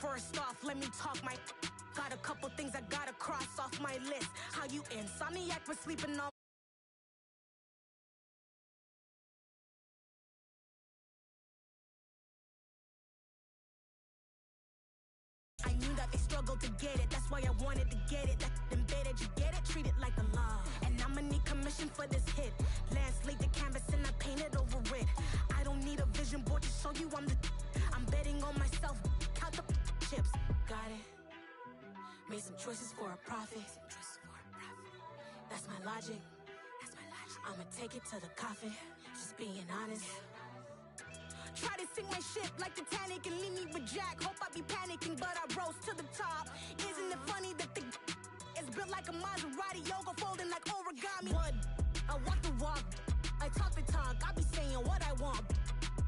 First off, let me talk my. Got a couple things I gotta cross off my list. How you insomniac for sleeping on. I knew that they struggled to get it. That's why I wanted to get it. That embedded, you get it? Treat it like a law. And I'ma need commission for this hit. Lance laid the canvas and I painted over it. I don't need a vision board to show you I'm the. I'm betting on myself. Count the chips. Got it. Made some choices for a profit. That's my logic. I'ma take it to the coffin. Just being honest. Try to sink my ship like Titanic and leave me with Jack. Hope I be panicking, but I rose to the top. Isn't it funny that the is built like a Maserati, yoga folding like origami? What? I walk the walk, I talk the talk. I be saying what I want.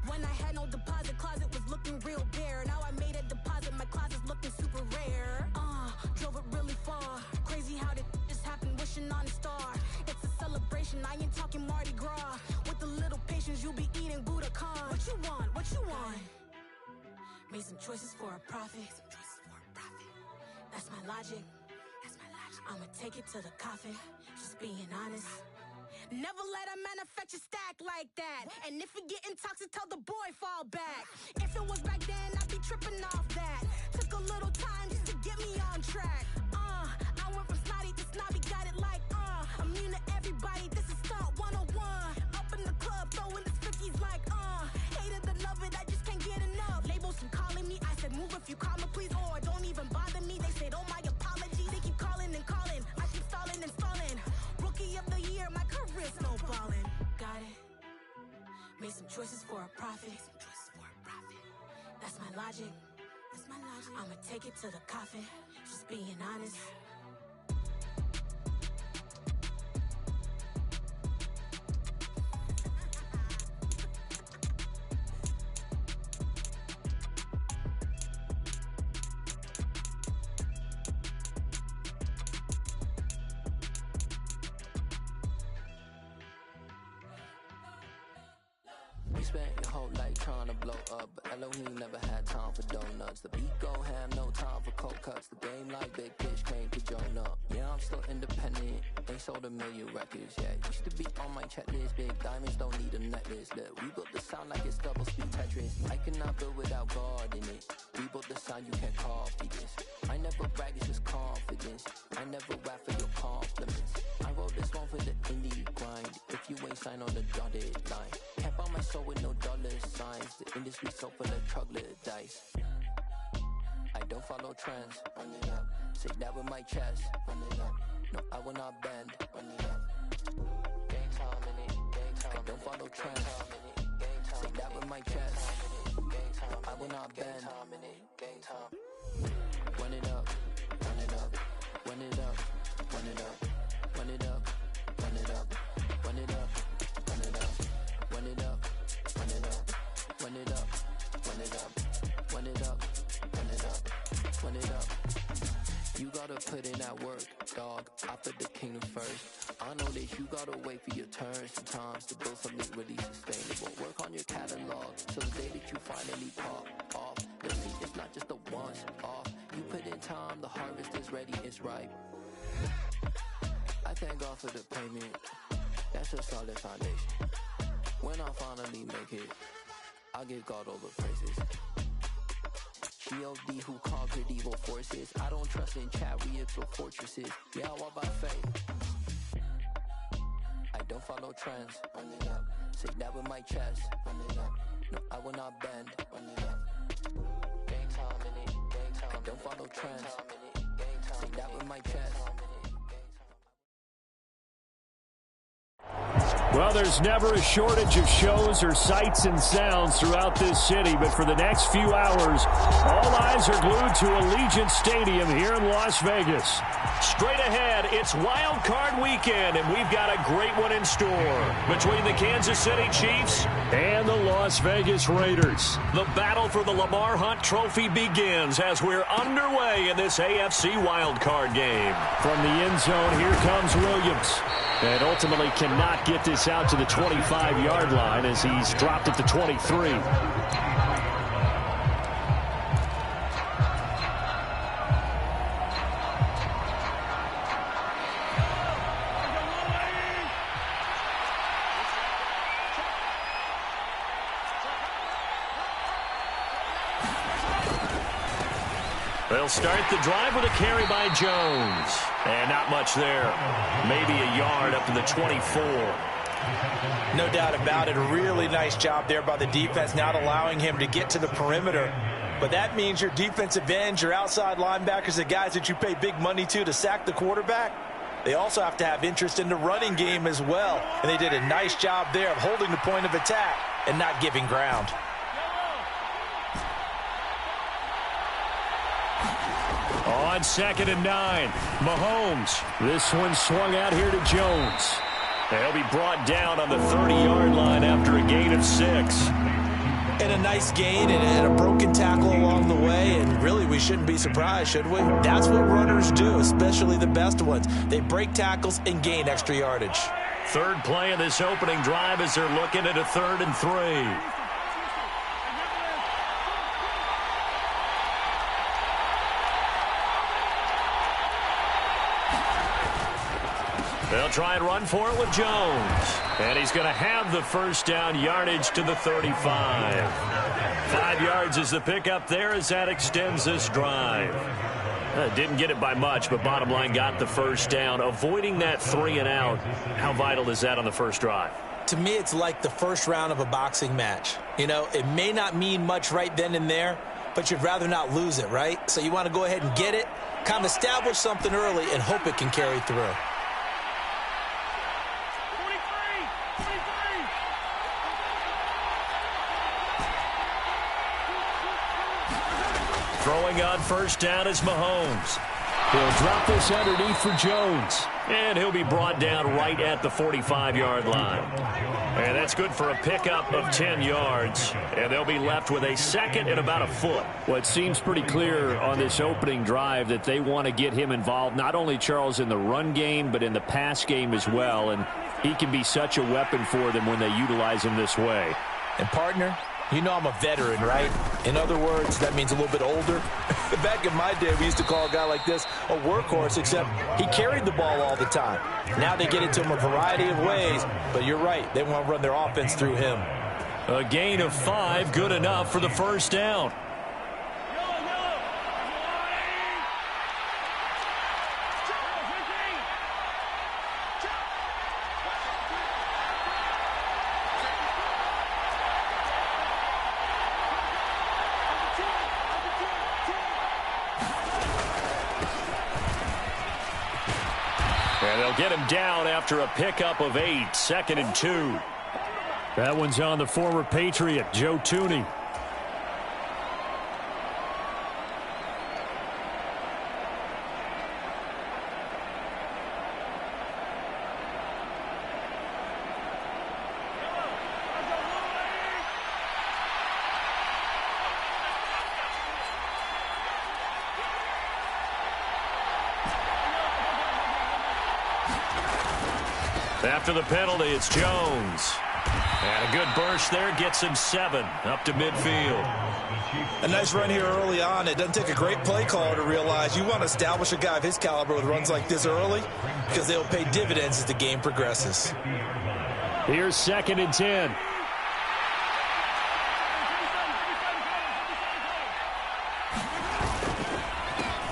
When I had no deposit, closet was looking real bare. Now I made a deposit, my closet's looking super rare. Drove it really far. Crazy how did just happen, wishing on a star. It's a celebration, I ain't talking Mardi Gras. With a little patience, you'll be eating Budokan. What you want? What you want? Made some choices for a profit. That's my logic. I'ma take it to the coffin. Just being honest. Never let a manufacture stack like that. And if it getting toxic, tell the boy fall back. If it was back then, I'd be tripping off that. Took a little time just to get me on track. I went from snotty to snobby, got it like immune to everybody, this is stunt 101. Up in the club, throwing the 50s like hate it or love it, I just can't get enough. Labels from calling me, I said move if you call me please, or don't even bother me. They said oh my apologies, they keep calling and calling. I keep stalling and stalling. Rookie of the year, my career snowballing. Got it. Made some choices for a profit. That's my logic. I'ma take it to the coffin. Just being honest. You spent your whole life trying to blow up, but Elohim never had time for donuts. The beat go ham, no time for cold cuts. The game like Big Fish came to Jonah. Yeah, I'm still independent, ain't sold a million records yet. Used to be on my checklist, big diamonds don't need a necklace. Look, we built the sound like it's double speed Tetris. I cannot build without God in it. We built the sound, you can't copy this. I never brag, it's just confidence. I never rap for your compliments. I wrote this one for the indie grind. If you ain't signed on the dotted line, can't buy my soul with no dollar signs. The industry so full of troglodytes. I don't follow trends. Run it up. Say that with my chest. Run it up. No, I will not bend. Run it up. Gang time in it. Gang time. I don't follow trends. Say that with my chest. No, I will not bend. Gang time. Run it up. Run it up. Run it up. Run it up. Run it up. Run it up. Run it up. Run it up. Run it up. Run it up. Run it up. Run it up. Run it up. Run it up. Run it up. You gotta put in that work, dog. I put the kingdom first. I know that you gotta wait for your turn sometimes to build something really sustainable. Work on your catalog so the day that you finally pop off, you'll see it's not just a once off. You put in time, the harvest is ready, it's ripe. I thank God for the payment. That's a solid foundation. When I finally make it, I'll give God all the praises. G.O.D. who conquered evil forces. I don't trust in chariots or fortresses. Yeah, I walk by faith. I don't follow trends. Run it up. Say that with my chest. Run it up. No, I will not bend. Run it up. Gang time in it. Gang time. I don't follow trends. Say that with my chest. Well, there's never a shortage of shows or sights and sounds throughout this city, but for the next few hours, all eyes are glued to Allegiant Stadium here in Las Vegas. Straight ahead, it's Wild Card Weekend, and we've got a great one in store between the Kansas City Chiefs and the Las Vegas Raiders. The battle for the Lamar Hunt Trophy begins as we're underway in this AFC Wild Card game. From the end zone, here comes Williams. And ultimately cannot get this out to the 25-yard line as he's dropped at the 23. They'll start the drive with a carry by Jones. And not much there. Maybe a yard up to the 24. No doubt about it. A really nice job there by the defense, not allowing him to get to the perimeter. But that means your defensive ends, your outside linebackers, the guys that you pay big money to sack the quarterback, they also have to have interest in the running game as well. And they did a nice job there of holding the point of attack and not giving ground. On 2nd and 9, Mahomes. This one swung out here to Jones. They'll be brought down on the 30-yard line after a gain of 6. And a nice gain and a broken tackle along the way. And really, we shouldn't be surprised, should we? That's what runners do, especially the best ones. They break tackles and gain extra yardage. Third play of this opening drive as they're looking at a 3rd and 3. They'll try and run for it with Jones. And he's going to have the first down, yardage to the 35. 5 yards is the pickup there as that extends this drive. Didn't get it by much, but bottom line got the first down. Avoiding that 3 and out, how vital is that on the first drive? To me, it's like the first round of a boxing match. You know, it may not mean much right then and there, but you'd rather not lose it, right? So you want to go ahead and get it, kind of establish something early, and hope it can carry through. Throwing on first down is Mahomes. He'll drop this underneath for Jones. And he'll be brought down right at the 45-yard line. And that's good for a pickup of 10 yards. And they'll be left with a 2nd and about a foot. Well, it seems pretty clear on this opening drive that they want to get him involved, not only, Charles, in the run game, but in the pass game as well. And he can be such a weapon for them when they utilize him this way. And, partner, you know I'm a veteran, right? In other words, that means a little bit older. Back in my day, we used to call a guy like this a workhorse, except he carried the ball all the time. Now they get it to him a variety of ways, but you're right. They want to run their offense through him. A gain of 5, good enough for the first down. And they'll get him down after a pickup of 8, 2nd and 2. That one's on the former Patriot, Joe Thuney. After the penalty, it's Jones. And a good burst there gets him 7 up to midfield. A nice run here early on. It doesn't take a great play caller to realize you want to establish a guy of his caliber with runs like this early because they'll pay dividends as the game progresses. Here's 2nd and 10.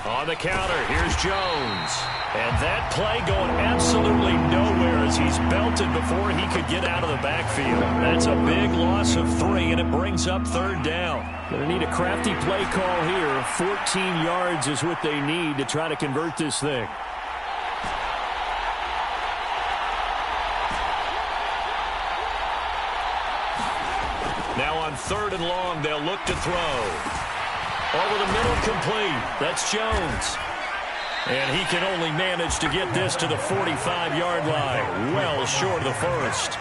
On the counter, here's Jones. And that play going absolutely nowhere as he's belted before he could get out of the backfield. That's a big loss of 3, and it brings up 3rd down. Going to need a crafty play call here. 14 yards is what they need to try to convert this thing. Now on 3rd and long, they'll look to throw. Over the middle, complete. That's Jones. And he can only manage to get this to the 45-yard line, well short of the first.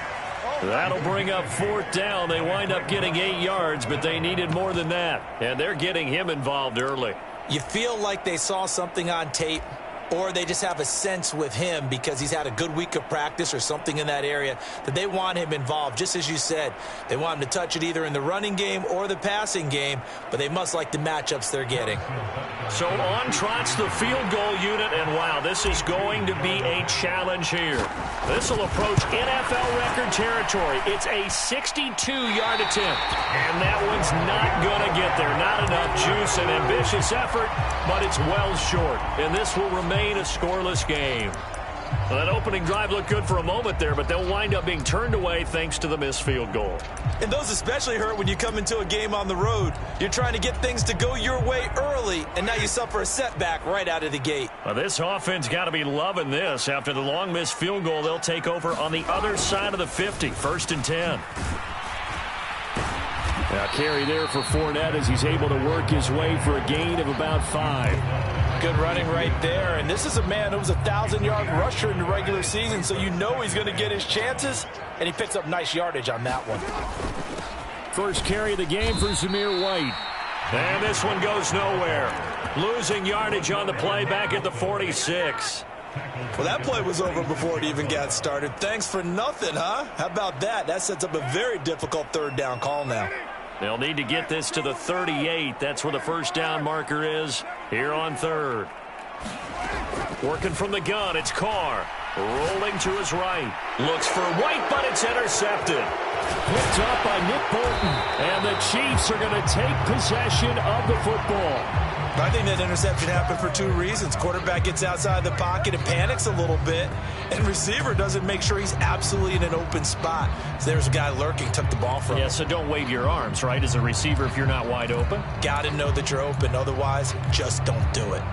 That'll bring up 4th down. They wind up getting 8 yards, but they needed more than that. And they're getting him involved early. You feel like they saw something on tape, or they just have a sense with him because he's had a good week of practice or something in that area that they want him involved. Just as you said, they want him to touch it either in the running game or the passing game, but they must like the matchups they're getting. So on trots the field goal unit, and wow, this is going to be a challenge here. This will approach NFL record territory. It's a 62-yard attempt, and that one's not going to get there. Not enough juice, an ambitious effort, but it's well short, and this will remain a scoreless game. Well, that opening drive looked good for a moment there, but they'll wind up being turned away thanks to the missed field goal. And those especially hurt when you come into a game on the road. You're trying to get things to go your way early, and now you suffer a setback right out of the gate. Well, this offense got to be loving this. After the long missed field goal, they'll take over on the other side of the 50, 1st and 10. Now carry there for Fournette as he's able to work his way for a gain of about 5. Good running right there, and this is a man who was a 1,000-yard rusher in the regular season, so you know he's going to get his chances, and he picks up nice yardage on that one. First carry of the game for Zamir White. And this one goes nowhere. Losing yardage on the play back at the 46. Well, that play was over before it even got started. Thanks for nothing, huh? How about that? That sets up a very difficult 3rd down call now. They'll need to get this to the 38. That's where the first down marker is here on 3rd. Working from the gun, it's Carr. Rolling to his right. Looks for White, but it's intercepted. Picked up by Nick Bolton. And the Chiefs are going to take possession of the football. I think that interception happened for 2 reasons. Quarterback gets outside the pocket and panics a little bit, and receiver doesn't make sure he's absolutely in an open spot. So there's a guy lurking, took the ball from him. Yeah, so don't wave your arms, right, as a receiver if you're not wide open. Got to know that you're open. Otherwise, just don't do it.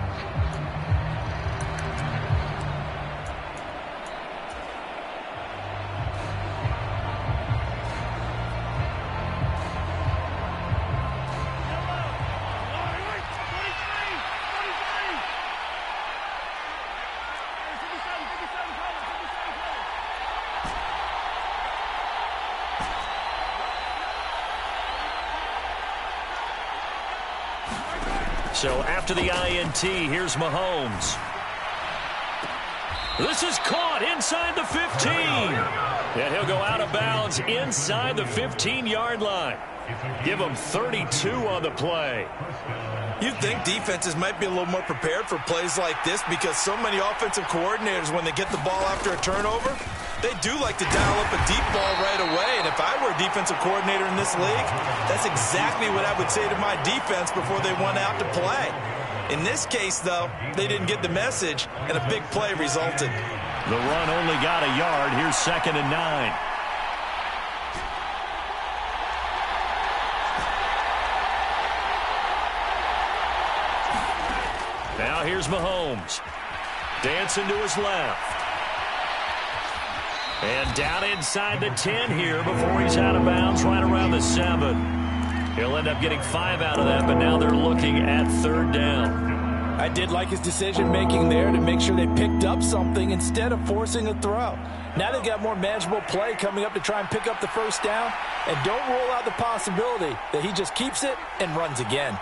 So after the INT, here's Mahomes. This is caught inside the 15. And he'll go out of bounds inside the 15-yard line. Give him 32 on the play. You'd think defenses might be a little more prepared for plays like this because so many offensive coordinators, when they get the ball after a turnover, they do like to dial up a deep ball right away. And if I were a defensive coordinator in this league, that's exactly what I would say to my defense before they went out to play. In this case, though, they didn't get the message, and a big play resulted. The run only got a yard. Here's 2nd and 9. Now here's Mahomes. Dancing to his left. And down inside the 10 here before he's out of bounds right around the 7. He'll end up getting 5 out of that, but now they're looking at 3rd down. I did like his decision-making there to make sure they picked up something instead of forcing a throw. Now they've got more manageable play coming up to try and pick up the 1st down, and don't rule out the possibility that he just keeps it and runs again.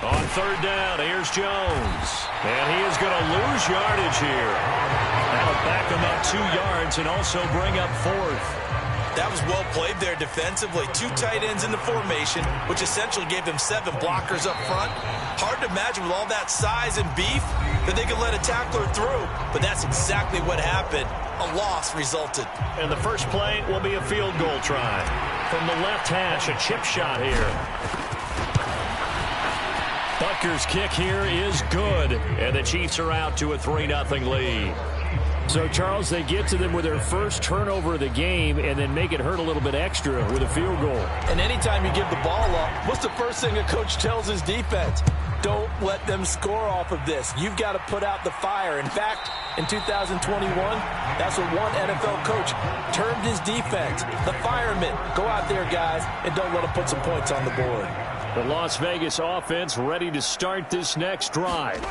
On 3rd down, here's Jones. And he is going to lose yardage here. That'll back him up 2 yards and also bring up 4th. That was well played there defensively. 2 tight ends in the formation, which essentially gave them 7 blockers up front. Hard to imagine with all that size and beef that they could let a tackler through, but that's exactly what happened. A loss resulted. And the first play will be a field goal try. From the left hash, a chip shot here. Butker's kick here is good, and the Chiefs are out to a 3-0 lead. So, Charles, they get to them with their first turnover of the game and then make it hurt a little bit extra with a field goal. And anytime you give the ball up, what's the first thing a coach tells his defense? Don't let them score off of this. You've got to put out the fire. In fact, in 2021, that's what one NFL coach termed his defense. The firemen. Go out there, guys, and don't let them put some points on the board. The Las Vegas offense ready to start this next drive.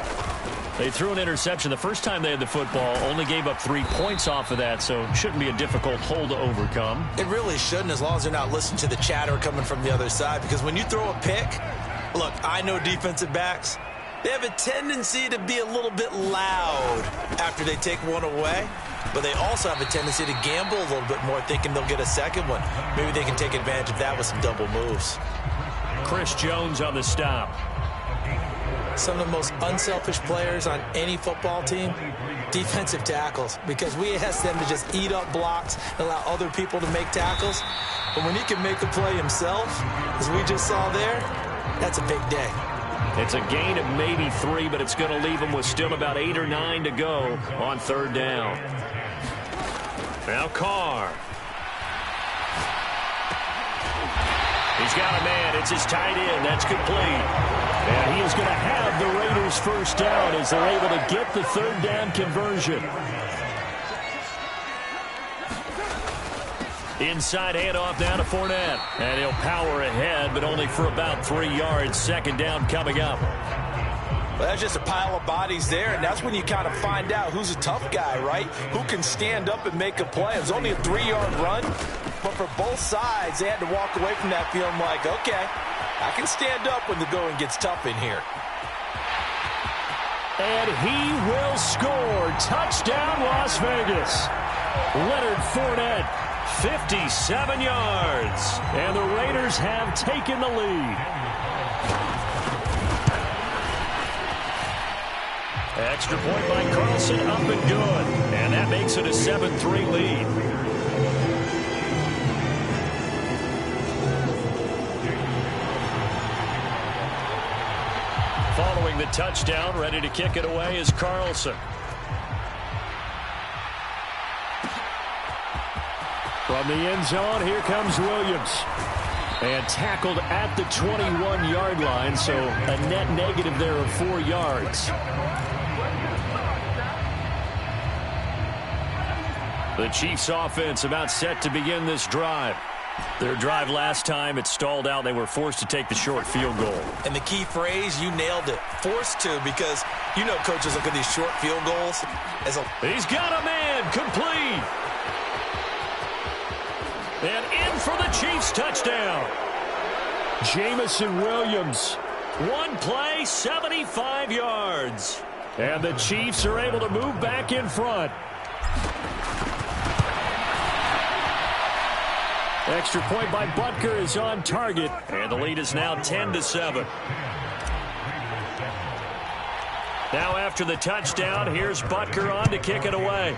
They threw an interception the first time they had the football, only gave up 3 points off of that, so shouldn't be a difficult hole to overcome. It really shouldn't, as long as they're not listening to the chatter coming from the other side, because when you throw a pick, look, I know defensive backs, they have a tendency to be a little bit loud after they take one away, but they also have a tendency to gamble a little bit more, thinking they'll get a second one. Maybe they can take advantage of that with some double moves. Chris Jones on the stop. Some of the most unselfish players on any football team, defensive tackles, because we ask them to just eat up blocks and allow other people to make tackles. But when he can make the play himself, as we just saw there, that's a big day. It's a gain of maybe 3, but it's going to leave them with still about 8 or 9 to go on third down. Now Carr. He's got a man. It's his tight end. That's complete. And he is going to have the Raiders first down as they're able to get the third down conversion. Inside handoff now to Fournette. And he'll power ahead, but only for about 3 yards. Second down coming up. Well, that's just a pile of bodies there, and that's when you kind of find out who's a tough guy, right? Who can stand up and make a play. It was only a 3-yard run, but for both sides, they had to walk away from that feeling like, okay, I can stand up when the going gets tough in here. And he will score. Touchdown, Las Vegas. Leonard Fournette, 57 yards. And the Raiders have taken the lead. Extra point by Carlson, up and good. And that makes it a 7-3 lead. Following the touchdown, ready to kick it away is Carlson. From the end zone, here comes Williams. And tackled at the 21-yard line, so a net negative there of 4 yards. The Chiefs offense about set to begin this drive. Their drive last time, it stalled out. They were forced to take the short field goal. And the key phrase, you nailed it. Forced to, because you know coaches look at these short field goals as a... He's got a man, complete. And in for the Chiefs touchdown. Jameson Williams. One play, 75 yards. And the Chiefs are able to move back in front. Extra point by Butker is on target, and the lead is now 10-7. Now after the touchdown, here's Butker on to kick it away.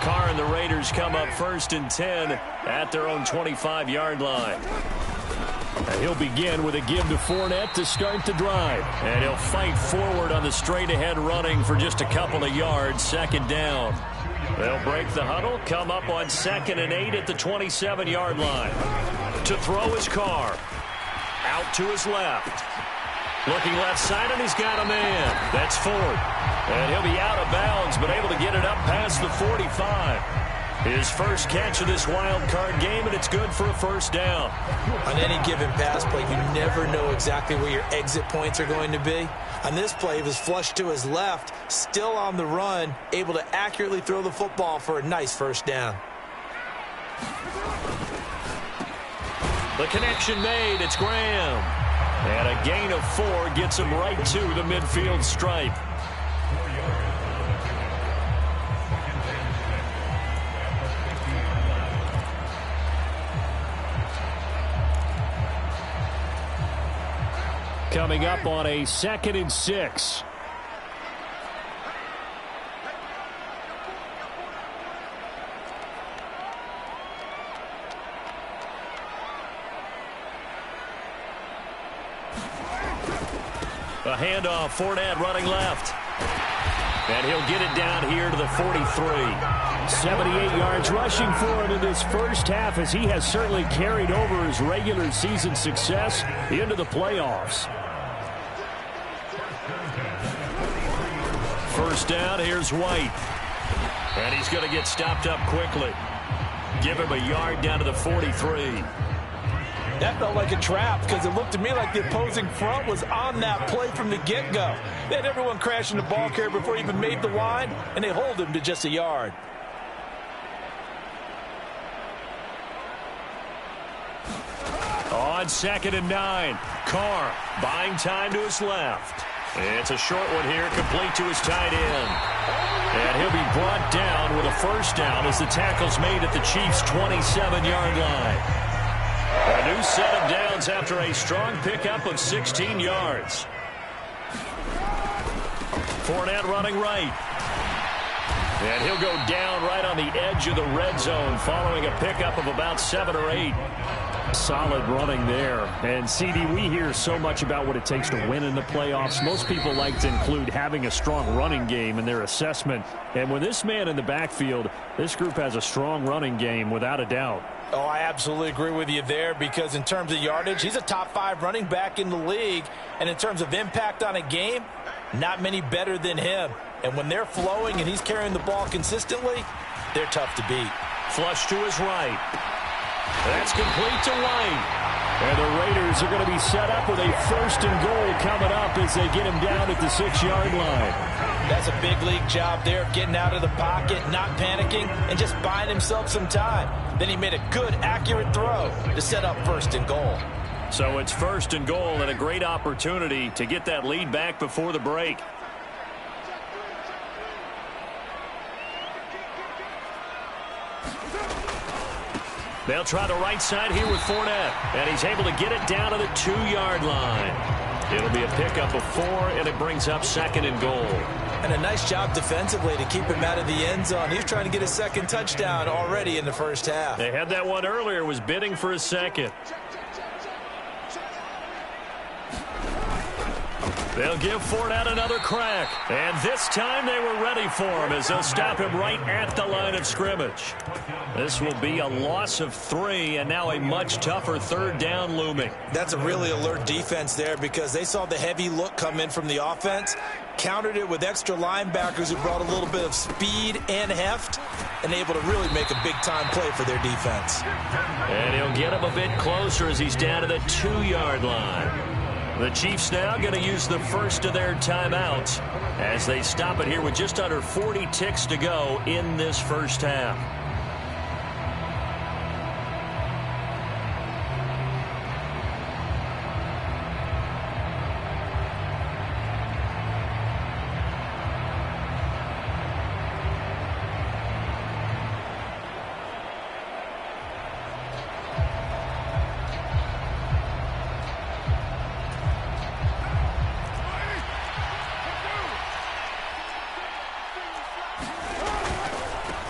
Carr and the Raiders come up 1st and 10 at their own 25-yard line. And he'll begin with a give to Fournette to start the drive. And he'll fight forward on the straight-ahead running for just a couple of yards. Second down. They'll break the huddle, come up on 2nd and 8 at the 27-yard line. To throw his Carr. Out to his left. Looking left side, and he's got a man. That's Ford. And he'll be out of bounds, but able to get it up past the 45. His first catch of this wild card game, and it's good for a first down. On any given pass play, you never know exactly where your exit points are going to be. On this play, he was flushed to his left, still on the run, able to accurately throw the football for a nice first down. The connection made. It's Graham. And a gain of 4 gets him right to the midfield stripe. Coming up on a 2nd and 6. A handoff, Fournette running left. And he'll get it down here to the 43. 78 yards rushing for him in this first half, as he has certainly carried over his regular season success into the playoffs. First down, here's White. And he's going to get stopped up quickly. Give him a yard down to the 43. That felt like a trap because it looked to me like the opposing front was on that play from the get-go. They had everyone crashing the ball carrier before he even made the line, and they hold him to just a yard. On 2nd and 9, Carr buying time to his left. It's a short one here, complete to his tight end. And he'll be brought down with a first down as the tackle's made at the Chiefs' 27-yard line. A new set of downs after a strong pickup of 16 yards. Fournette running right. And he'll go down right on the edge of the red zone following a pickup of about 7 or 8. Solid running there. And, CD, we hear so much about what it takes to win in the playoffs. Most people like to include having a strong running game in their assessment. And with this man in the backfield, this group has a strong running game without a doubt. Oh, I absolutely agree with you there because in terms of yardage, he's a top 5 running back in the league. And in terms of impact on a game, not many better than him. And when they're flowing and he's carrying the ball consistently, they're tough to beat. Flush to his right. That's complete to White. And the Raiders are going to be set up with a 1st and goal coming up as they get him down at the 6-yard line. That's a big league job there of getting out of the pocket, not panicking, and just buying himself some time. Then he made a good, accurate throw to set up 1st and goal. So it's 1st and goal and a great opportunity to get that lead back before the break. They'll try the right side here with Fournette. And he's able to get it down to the 2-yard line. It'll be a pickup of 4, and it brings up 2nd and goal. And a nice job defensively to keep him out of the end zone. He was trying to get his 2nd touchdown already in the first half. They had that one earlier, was bidding for his 2nd. They'll give Fournette another crack. And this time they were ready for him as they'll stop him right at the line of scrimmage. This will be a loss of 3 and now a much tougher 3rd down looming. That's a really alert defense there because they saw the heavy look come in from the offense, countered it with extra linebackers who brought a little bit of speed and heft, and able to really make a big-time play for their defense. And he'll get him a bit closer as he's down to the 2-yard line. The Chiefs now going to use the first of their timeouts as they stop it here with just under 40 ticks to go in this first half.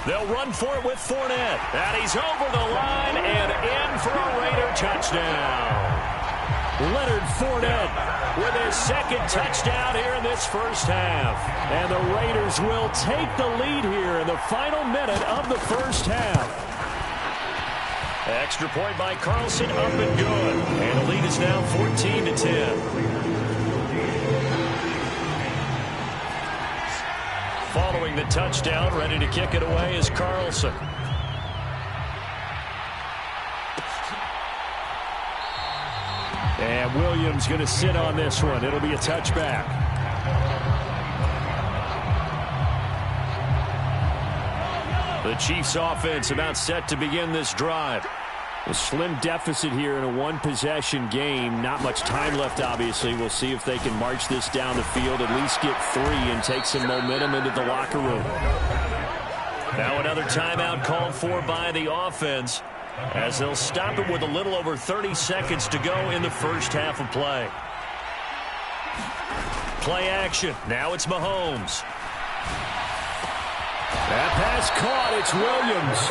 They'll run for it with Fournette. And he's over the line and in for a Raider touchdown. Leonard Fournette with his 2nd touchdown here in this first half. And the Raiders will take the lead here in the final minute of the first half. Extra point by Carlson, up and good. And the lead is now 14-10. Following the touchdown, ready to kick it away is Carlson. And Williams going to sit on this one. It'll be a touchback. The Chiefs offense about set to begin this drive. A slim deficit here in a one-possession game. Not much time left, obviously. We'll see if they can march this down the field, at least get 3 and take some momentum into the locker room. Now another timeout called for by the offense as they'll stop it with a little over 30 seconds to go in the first half of play. Play action. Now it's Mahomes. That pass caught. It's Williams.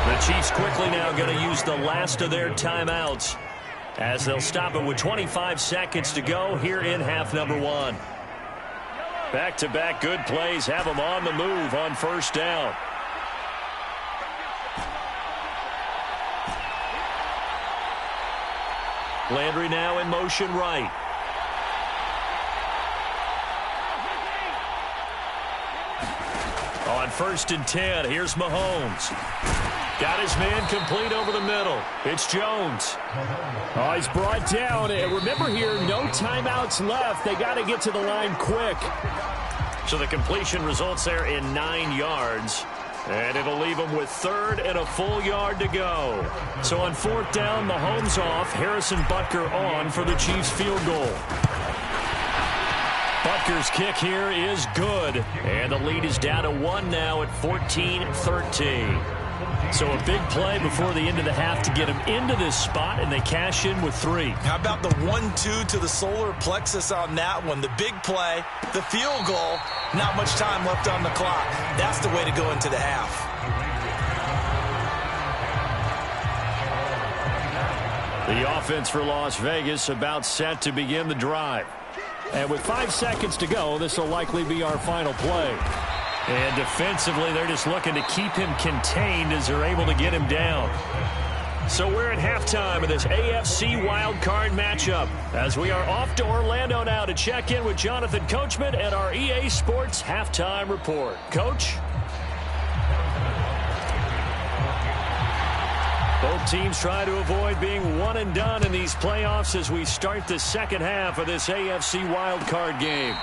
The Chiefs quickly now going to use the last of their timeouts as they'll stop it with 25 seconds to go here in half number 1. Back-to-back good plays have them on the move on first down. Landry now in motion right. On 1st and 10, here's Mahomes. Got his man complete over the middle. It's Jones. Oh, he's brought down. And remember here, no timeouts left. They got to get to the line quick. So the completion results there in 9 yards. And it'll leave them with 3rd and a full yard to go. So on 4th down, Mahomes off. Harrison Butker on for the Chiefs field goal. Butker's kick here is good. And the lead is down to 1 now at 14-13. So a big play before the end of the half to get him into this spot, and they cash in with 3. How about the 1-2 to the solar plexus on that one? The big play, the field goal, not much time left on the clock. That's the way to go into the half. The offense for Las Vegas about set to begin the drive. And with 5 seconds to go, this will likely be our final play. And defensively, they're just looking to keep him contained as they're able to get him down. So we're at halftime of this AFC wildcard matchup as we are off to Orlando now to check in with Jonathan Coachman and our EA Sports Halftime Report. Coach? Both teams try to avoid being one and done in these playoffs as we start the second half of this AFC wildcard game.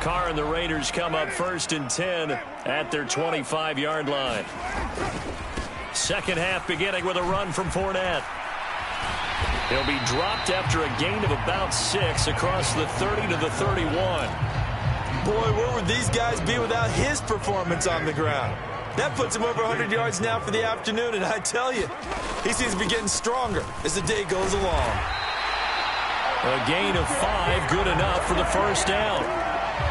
Carr and the Raiders come up 1st and 10 at their 25-yard line. Second half beginning with a run from Fournette. He'll be dropped after a gain of about 6 across the 30 to the 31. Boy, where would these guys be without his performance on the ground? That puts him over 100 yards now for the afternoon, and I tell you, he seems to be getting stronger as the day goes along. A gain of 5, good enough for the first down.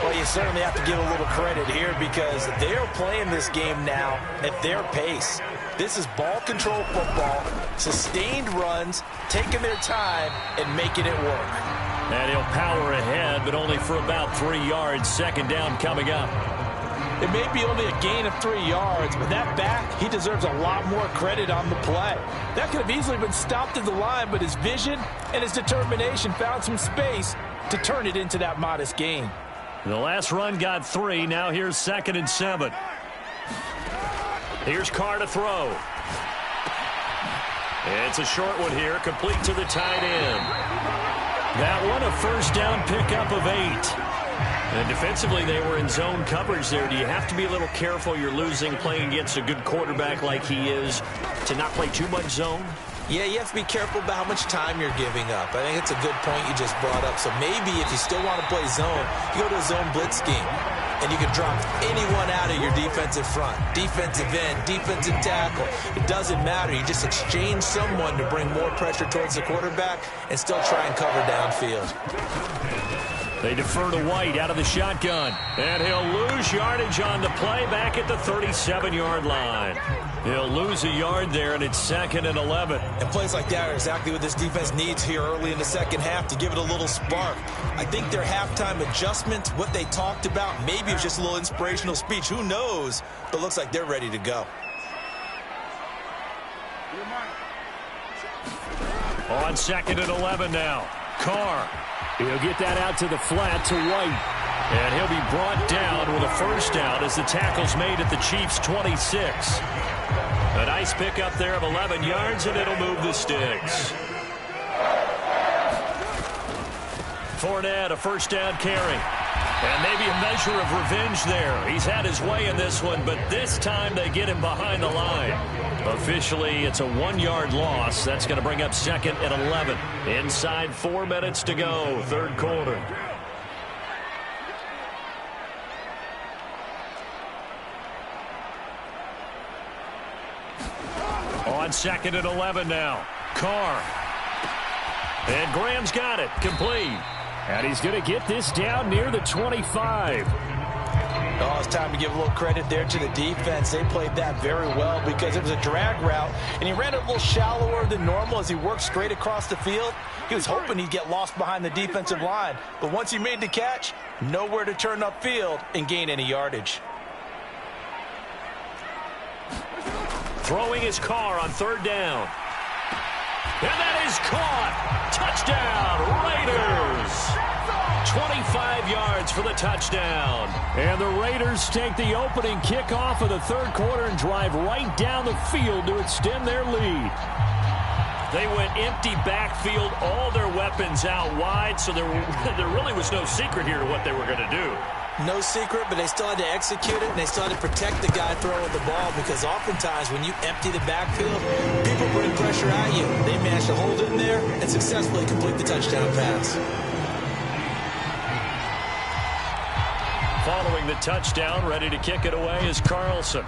Well, you certainly have to give a little credit here because they're playing this game now at their pace. This is ball control football, sustained runs, taking their time and making it work. And he'll power ahead, but only for about 3 yards. Second down coming up. It may be only a gain of 3 yards, but that back, he deserves a lot more credit on the play. That could have easily been stopped at the line, but his vision and his determination found some space to turn it into that modest gain. The last run got 3. Now here's 2nd and 7. Here's Carr to throw. It's a short one here, complete to the tight end. That one a first down pickup of 8. And defensively, they were in zone coverage there. Do you have to be a little careful? You're losing playing against a good quarterback like he is to not play too much zone? Yeah, you have to be careful about how much time you're giving up. I think it's a good point you just brought up. So maybe if you still want to play zone, you go to a zone blitz scheme. And you can drop anyone out of your defensive front. Defensive end, defensive tackle. It doesn't matter. You just exchange someone to bring more pressure towards the quarterback and still try and cover downfield. They defer to White out of the shotgun. And he'll lose yardage on the play back at the 37-yard line. He'll lose a yard there, and it's 2nd and 11. And plays like that are exactly what this defense needs here early in the second half to give it a little spark. I think their halftime adjustment, what they talked about, maybe it was just a little inspirational speech. Who knows? But it looks like they're ready to go. On 2nd and 11 now. Carr. He'll get that out to the flat to White. And he'll be brought down with a first down as the tackle's made at the Chiefs' 26. A nice pickup there of 11 yards, and it'll move the sticks. Fournette, a first down carry. And maybe a measure of revenge there. He's had his way in this one, but this time they get him behind the line. Officially, it's a 1-yard loss. That's going to bring up 2nd and 11. Inside 4 minutes to go, third quarter. On 2nd and 11 now. Carr. And Graham's got it. Complete. And he's going to get this down near the 25. Oh, it's time to give a little credit there to the defense. They played that very well because it was a drag route, and he ran it a little shallower than normal as he worked straight across the field. He was hoping he'd get lost behind the defensive line, but once he made the catch, nowhere to turn upfield and gain any yardage. Throwing his car on third down. And that is caught. Touchdown, Raiders. 25 yards for the touchdown. And the Raiders take the opening kickoff of the third quarter and drive right down the field to extend their lead. They went empty backfield, all their weapons out wide, so there really was no secret here to what they were going to do. No secret, but they still had to execute it, and they still had to protect the guy throwing the ball, because oftentimes when you empty the backfield, people bring pressure at you. They managed to hold it in there and successfully complete the touchdown pass. Following the touchdown, ready to kick it away is Carlson.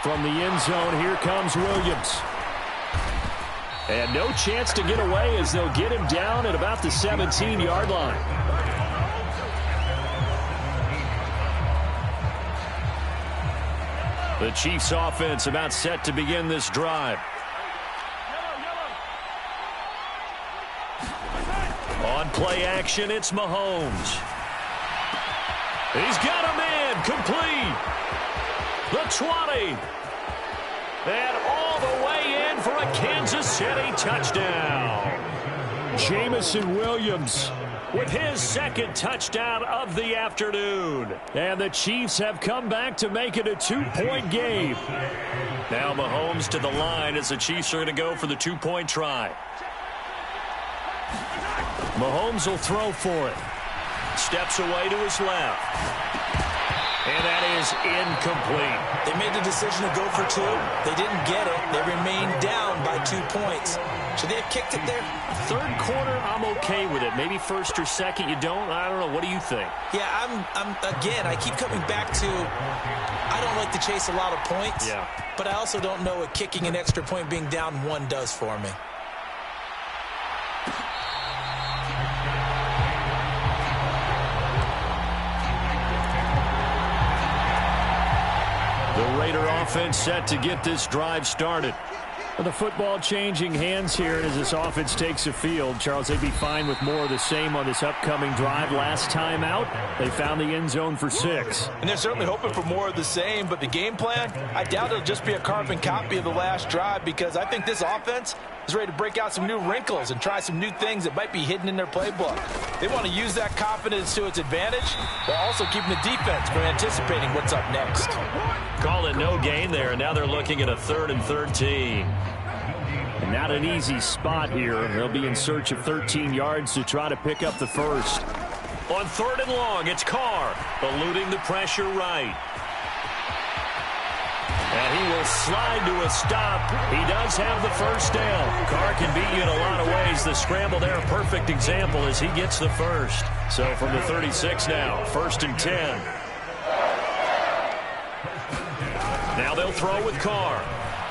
From the end zone, here comes Williams. And no chance to get away as they'll get him down at about the 17-yard line. The Chiefs offense about set to begin this drive. On play action, it's Mahomes. He's got a man complete. The 20. And all the way in for a Kansas City touchdown. Jamison Williams with his second touchdown of the afternoon. And the Chiefs have come back to make it a 2-point game. Now Mahomes to the line as the Chiefs are going to go for the 2-point try. Mahomes will throw for it. Steps away to his left. And that is incomplete. They made the decision to go for 2. They didn't get it. They remained down by 2 points. Should they have kicked it there? Third quarter, I'm okay with it. Maybe first or second, you don't? I don't know. What do you think? Yeah, again, I keep coming back to I don't like to chase a lot of points. Yeah. But I also don't know what kicking an extra point being down 1 does for me. The Raider offense set to get this drive started. Well, the football changing hands here as this offense takes the field. Charles, they'd be fine with more of the same on this upcoming drive. Last time out, they found the end zone for 6. And they're certainly hoping for more of the same, but the game plan, I doubt it'll just be a carbon copy of the last drive, because I think this offense is ready to break out some new wrinkles and try some new things that might be hidden in their playbook. They want to use that confidence to its advantage, while also keeping the defense from anticipating what's up next. Call it no gain there. Now they're looking at a 3rd and 13. Not an easy spot here. They'll be in search of 13 yards to try to pick up the first. On 3rd and long, it's Carr, eluding the pressure right. And he will slide to a stop. He does have the first down. Carr can beat you in a lot of ways. The scramble there, a perfect example as he gets the first. So from the 36 now, 1st and 10. Now they'll throw with Carr,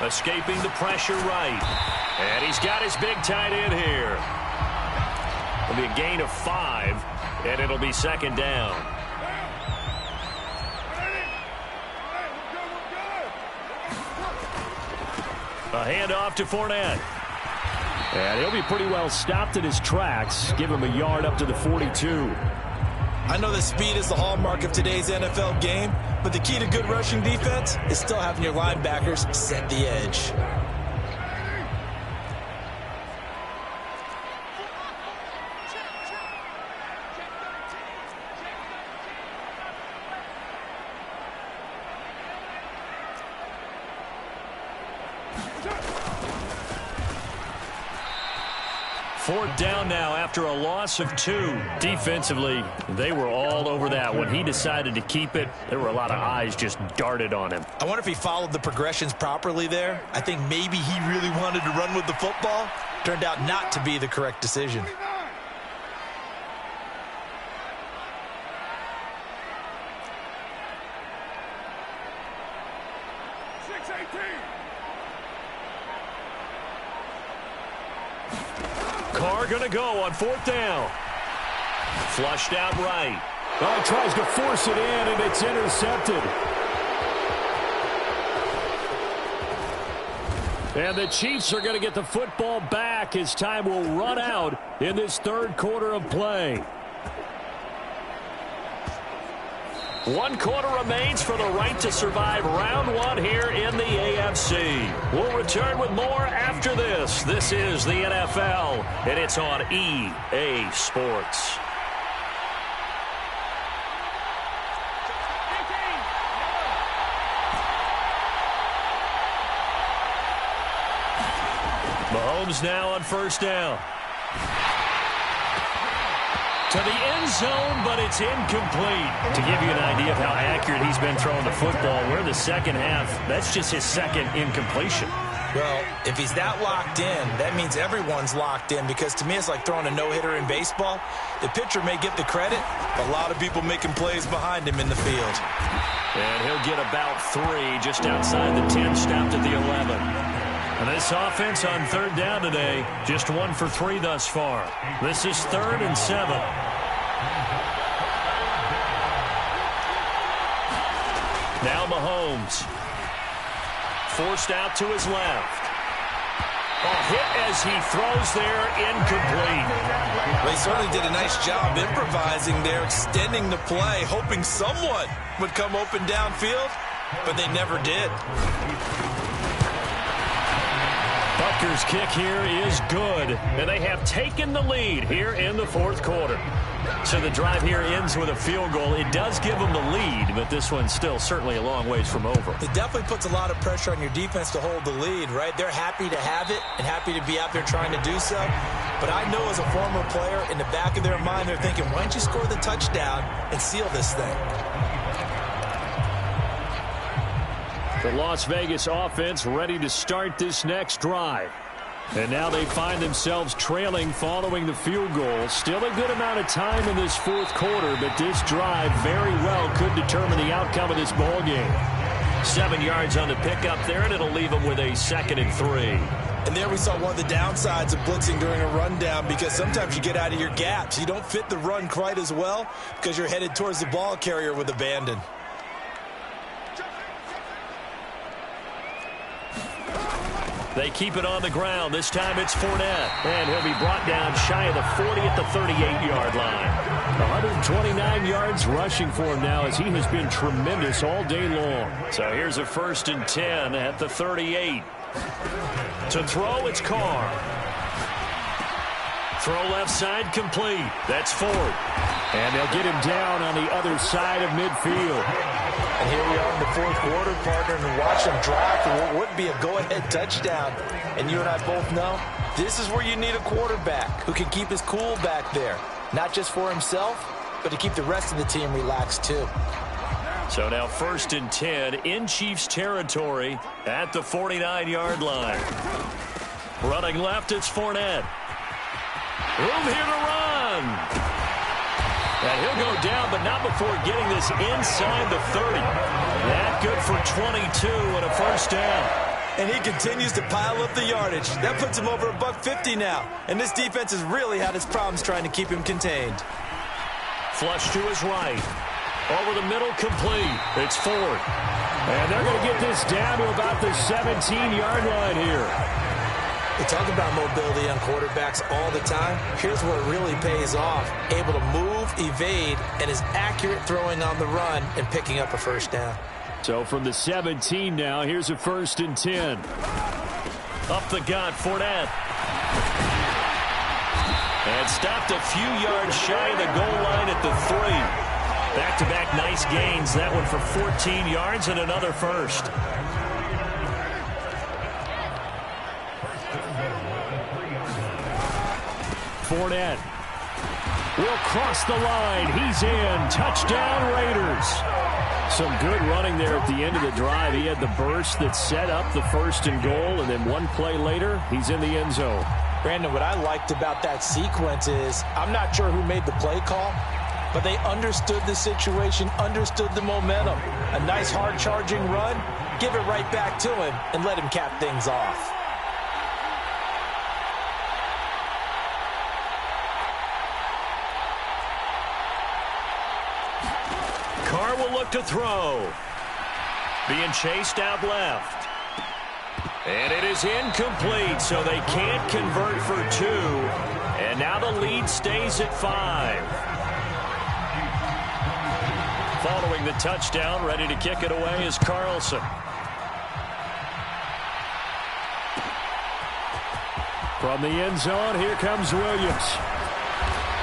escaping the pressure right. And he's got his big tight end here. It'll be a gain of 5, and it'll be 2nd down. A handoff to Fournette. And he'll be pretty well stopped in his tracks. Give him a yard up to the 42. I know that speed is the hallmark of today's NFL game, but the key to good rushing defense is still having your linebackers set the edge. Fourth down now after a loss of 2. Defensively, they were all over that. When he decided to keep it, there were a lot of eyes just darted on him. I wonder if he followed the progressions properly there. I think maybe he really wanted to run with the football. Turned out not to be the correct decision. Carr going to go on 4th down. Flushed out right. Oh, tries to force it in, and it's intercepted. And the Chiefs are going to get the football back as time will run out in this third quarter of play. 1 quarter remains for the right to survive round 1 here in the AFC. We'll return with more after this. This is the NFL, and it's on EA Sports. Mahomes now on first down. To the end zone, but it's incomplete. To give you an idea of how accurate he's been throwing the football, we're in the second half. That's just his second incompletion. Well, if he's that locked in, that means everyone's locked in, because to me it's like throwing a no-hitter in baseball. The pitcher may get the credit, but a lot of people making plays behind him in the field. And he'll get about 3 just outside the 10, stopped at the 11. And this offense on third down today, just 1 for 3 thus far. This is 3rd and 7. Now Mahomes. Forced out to his left. A hit as he throws there, incomplete. Well, he certainly did a nice job improvising there, extending the play, hoping someone would come open downfield, but they never did. Butker's kick here is good, and they have taken the lead here in the 4th quarter. So the drive here ends with a field goal. It does give them the lead, but this one's still certainly a long ways from over. It definitely puts a lot of pressure on your defense to hold the lead, right? They're happy to have it and happy to be out there trying to do so. But I know as a former player, in the back of their mind, they're thinking, why don't you score the touchdown and seal this thing? The Las Vegas offense ready to start this next drive. And now they find themselves trailing following the field goal. Still a good amount of time in this 4th quarter, but this drive very well could determine the outcome of this ball game. 7 yards on the pickup there, and it'll leave them with a 2nd and 3. And there we saw one of the downsides of blitzing during a rundown, because sometimes you get out of your gaps. You don't fit the run quite as well because you're headed towards the ball carrier with abandon. They keep it on the ground. This time it's Fournette. And he'll be brought down shy of the 40 at the 38-yard line. 129 yards rushing for him now, as he has been tremendous all day long. So here's a 1st and 10 at the 38. To throw, it's Carr. Throw left side complete. That's Ford. And they'll get him down on the other side of midfield. And here we are in the 4th quarter, partner, and watch them drive for what would be a go-ahead touchdown. And you and I both know this is where you need a quarterback who can keep his cool back there. Not just for himself, but to keep the rest of the team relaxed too. So now 1st and 10 in Chiefs territory at the 49-yard line. Running left, it's Fournette. Room here to run. And he'll go down, but not before getting this inside the 30. That good for 22 and a 1st down. And he continues to pile up the yardage. That puts him over $150 now. And this defense has really had its problems trying to keep him contained. Flush to his right. Over the middle, complete. It's Ford. And they're going to get this down to about the 17-yard line here. We talk about mobility on quarterbacks all the time. Here's where it really pays off. Able to move, evade, and is accurate throwing on the run and picking up a 1st down. So from the 17 now, here's a 1st and 10. Up the gut, Fournette. And stopped a few yards shy of the goal line at the 3. Back-to-back nice gains. That one for 14 yards and another 1st. Fournette will cross the line. He's in. Touchdown, Raiders. Some good running there at the end of the drive. He had the burst that set up the 1st and goal, and then one play later, he's in the end zone. Brandon, what I liked about that sequence is I'm not sure who made the play call, but they understood the situation, understood the momentum. A nice hard-charging run, give it right back to him, and let him cap things off. Carr will look to throw. Being chased out left. And it is incomplete, so they can't convert for 2. And now the lead stays at 5. Following the touchdown, ready to kick it away is Carlson. From the end zone, here comes Williams.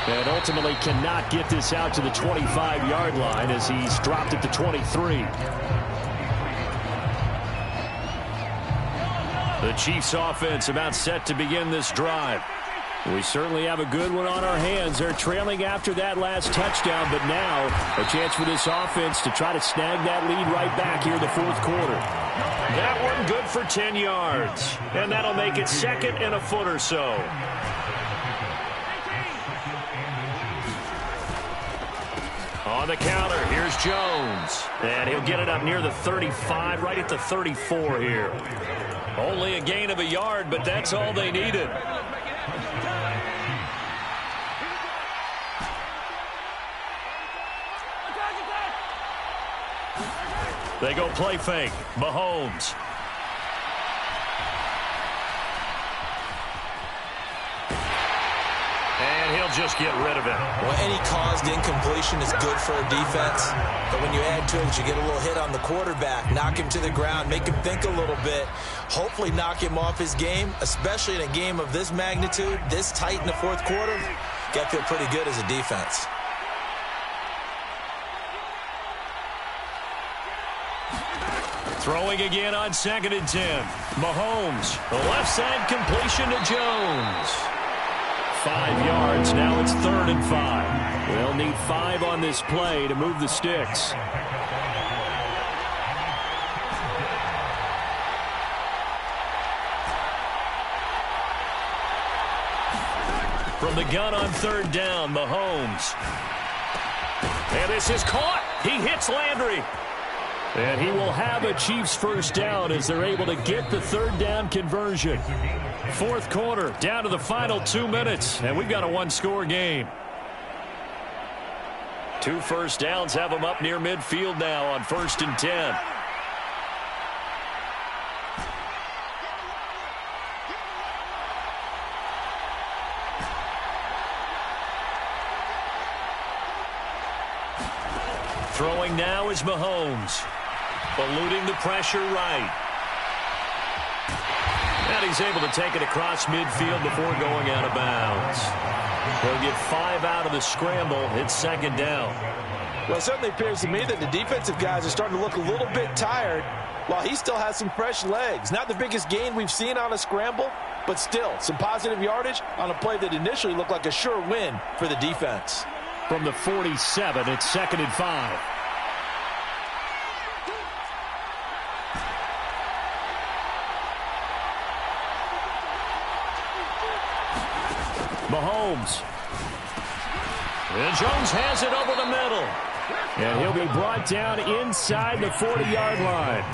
And ultimately cannot get this out to the 25-yard line as he's dropped at the 23. The Chiefs offense about set to begin this drive. We certainly have a good one on our hands. They're trailing after that last touchdown, but now a chance for this offense to try to snag that lead right back here in the fourth quarter. That one good for 10 yards, and that'll make it second and a foot or so. On the counter, here's Jones. And he'll get it up near the 35, right at the 34 here. Only a gain of a yard, but that's all they needed. They go play fake. Mahomes. And he'll just get rid of it. Well, any caused incompletion is good for a defense. But when you add to it, you get a little hit on the quarterback, knock him to the ground, make him think a little bit, hopefully knock him off his game, especially in a game of this magnitude, this tight in the fourth quarter. Got to feel pretty good as a defense. Throwing again on 2nd and 10. Mahomes, the left side completion to Jones. 5 yards, now it's 3rd and 5. They'll need 5 on this play to move the sticks. From the gun on 3rd down, Mahomes. And this is caught. He hits Landry. And he will have a Chiefs first down as they're able to get the 3rd down conversion. Fourth quarter, down to the final 2 minutes, and we've got a one-score game. 2 first downs have them up near midfield now on 1st and 10. Throwing now is Mahomes. Eluding the pressure right. And he's able to take it across midfield before going out of bounds. He'll get 5 out of the scramble. It's 2nd down. Well, it certainly appears to me that the defensive guys are starting to look a little bit tired while he still has some fresh legs. Not the biggest gain we've seen on a scramble, but still some positive yardage on a play that initially looked like a sure win for the defense. From the 47, it's 2nd and 5. Mahomes. And Jones has it over the middle. And he'll be brought down inside the 40-yard line.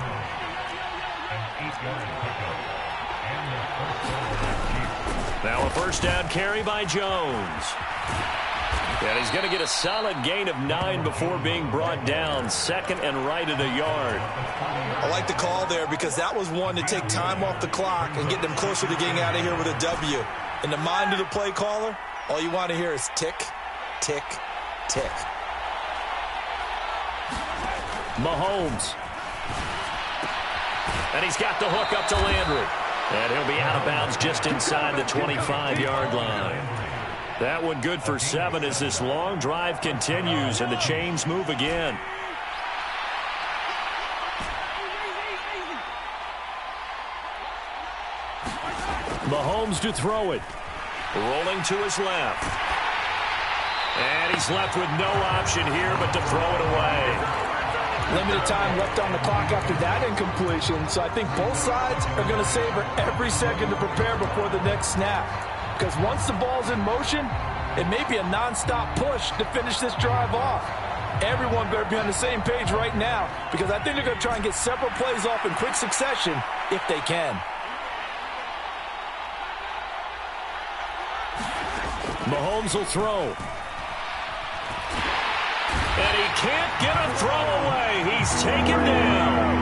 Now a first down carry by Jones. And he's going to get a solid gain of 9 before being brought down. 2nd and right at a yard. I like the call there because that was one to take time off the clock and get them closer to getting out of here with a W. In the mind of the play caller, all you want to hear is tick, tick, tick. Mahomes. And he's got the hook up to Landry. And he'll be out of bounds just inside the 25-yard line. That one good for 7 as this long drive continues and the chains move again. Mahomes to throw it. Rolling to his left. And he's left with no option here but to throw it away. Limited time left on the clock after that incompletion, so I think both sides are going to savor every second to prepare before the next snap. Because once the ball's in motion, it may be a nonstop push to finish this drive off. Everyone better be on the same page right now because I think they're going to try and get several plays off in quick succession if they can. Mahomes will throw. And he can't get a throw away. He's taken down.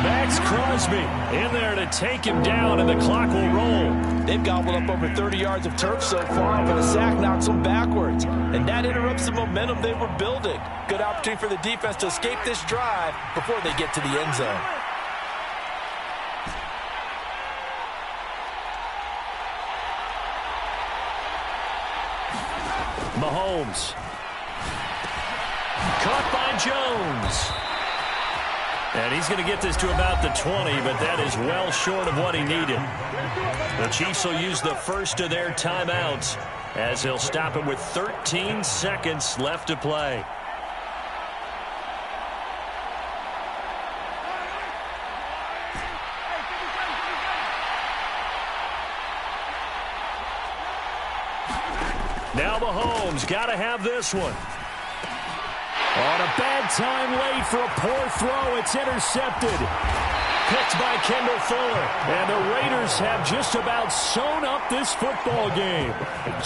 Maxx Crosby Crosby in there to take him down, and the clock will roll. They've gobbled up over 30 yards of turf so far, but a sack knocks them backwards. And that interrupts the momentum they were building. Good opportunity for the defense to escape this drive before they get to the end zone. Mahomes. Caught by Jones. And he's going to get this to about the 20, but that is well short of what he needed. The Chiefs will use the first of their timeouts as he'll stop it with 13 seconds left to play. Now Mahomes got to have this one. On a bad time late for a poor throw. It's intercepted. Picked by Kendall Fuller. And the Raiders have just about sewn up this football game.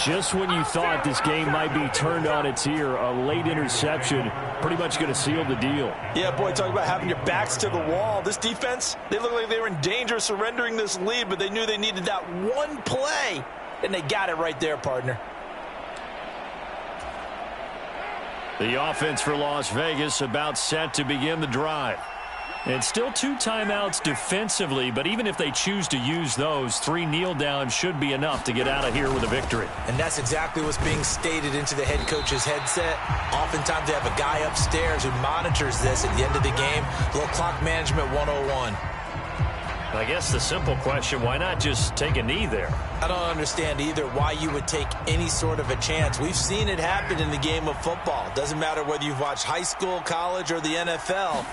Just when you thought this game might be turned on its ear, a late interception pretty much going to seal the deal. Yeah, boy, talk about having your backs to the wall. This defense, they look like they were in danger of surrendering this lead, but they knew they needed that one play, and they got it right there, partner. The offense for Las Vegas about set to begin the drive. And still 2 timeouts defensively, but even if they choose to use those, 3 kneel downs should be enough to get out of here with a victory. And that's exactly what's being stated into the head coach's headset. Oftentimes they have a guy upstairs who monitors this at the end of the game. A little clock management 101. I guess the simple question, why not just take a knee there? I don't understand either why you would take any sort of a chance. We've seen it happen in the game of football. Doesn't matter whether you've watched high school, college, or the NFL.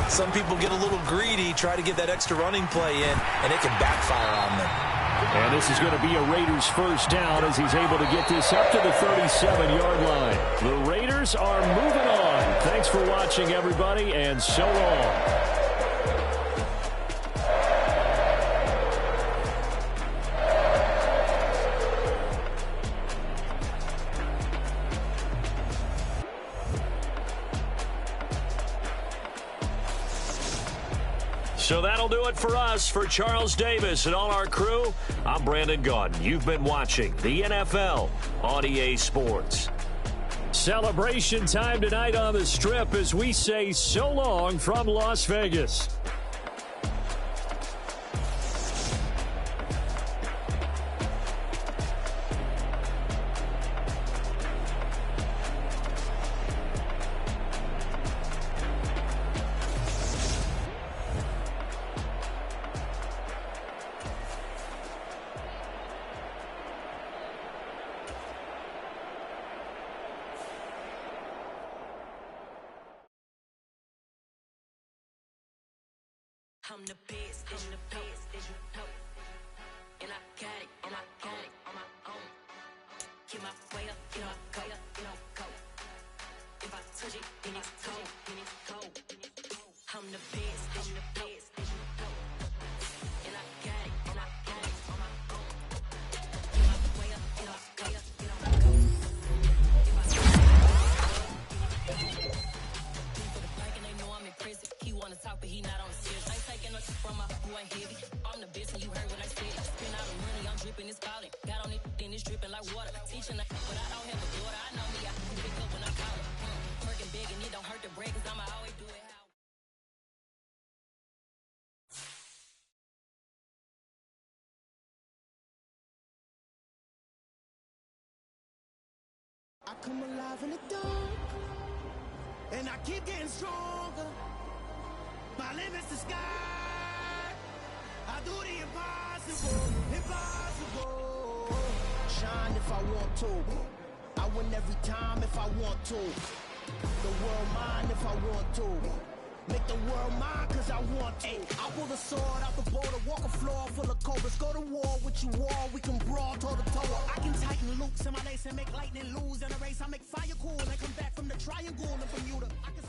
Some people get a little greedy, try to get that extra running play in, and it can backfire on them. And this is going to be a Raiders first down as he's able to get this up to the 37-yard line. The Raiders are moving on. Thanks for watching, everybody, and so long. So that'll do it for us. For Charles Davis and all our crew, I'm Brandon Gaudin. You've been watching the NFL on EA Sports. Celebration time tonight on the Strip as we say so long from Las Vegas. I'm the best, and I got it, on my own. Keep my way up, go. If I touch it, then it's cold. I'm the best, and I got it, on my own. Keep my way up, go. For the blank and they know I'm in prison. He wanna talk, but he not on the series. From my who ain't heavy. I'm the best and you heard what I said. Spend all the money, I'm dripping, it's falling. Got on it, then it's dripping like water. Teaching but I don't have a daughter. I know me, I can pick up when I call it. Working big and it don't hurt to break, cause I'ma always do it how. I come alive in the dark, and I keep getting stronger. My limit's the sky. I do the impossible. Shine if I want to. I win every time if I want to. The world mine if I want to. Make the world mine cause I want to. I pull the sword out the border, walk a floor full of cobras. Go to war with you all, we can brawl toe to toe. I can tighten loops in my lace and make lightning lose. In a race I make fire cool and come back from the triangle in Bermuda. I can